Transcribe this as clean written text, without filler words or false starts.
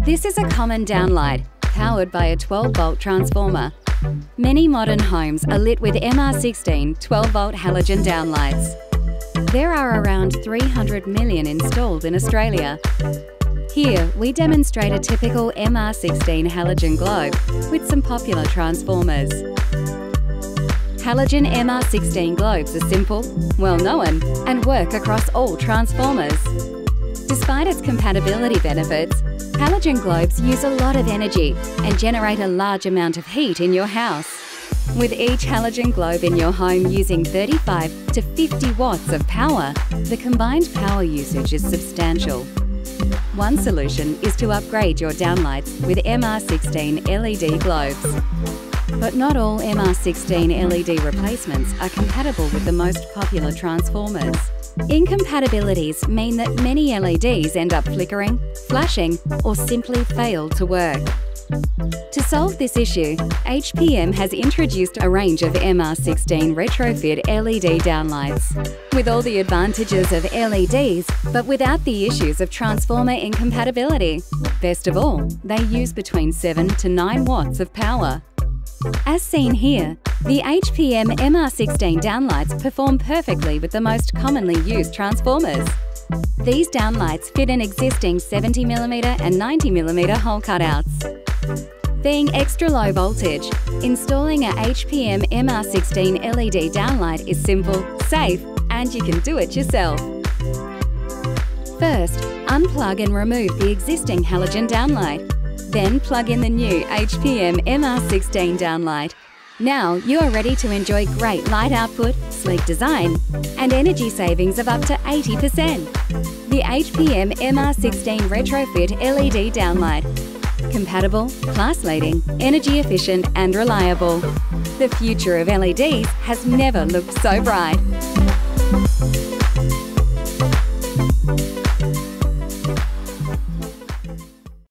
This is a common downlight, powered by a 12-volt transformer. Many modern homes are lit with MR16 12-volt halogen downlights. There are around 300 million installed in Australia. Here, we demonstrate a typical MR16 halogen globe with some popular transformers. Halogen MR16 globes are simple, well-known, and work across all transformers. Despite its compatibility benefits, halogen globes use a lot of energy and generate a large amount of heat in your house. With each halogen globe in your home using 35 to 50 watts of power, the combined power usage is substantial. One solution is to upgrade your downlights with MR16 LED globes. But not all MR16 LED replacements are compatible with the most popular transformers. Incompatibilities mean that many LEDs end up flickering, flashing, or simply fail to work. To solve this issue, HPM has introduced a range of MR16 retrofit LED downlights. With all the advantages of LEDs, but without the issues of transformer incompatibility. Best of all, they use between 7 to 9 watts of power. As seen here, the HPM MR16 downlights perform perfectly with the most commonly used transformers. These downlights fit in existing 70mm and 90mm hole cutouts. Being extra low voltage, installing a HPM MR16 LED downlight is simple, safe, and you can do it yourself. First, unplug and remove the existing halogen downlight. Then plug in the new HPM MR16 downlight. Now you are ready to enjoy great light output, sleek design, and energy savings of up to 80%. The HPM MR16 Retrofit LED downlight. Compatible, class-leading, energy efficient and reliable. The future of LEDs has never looked so bright.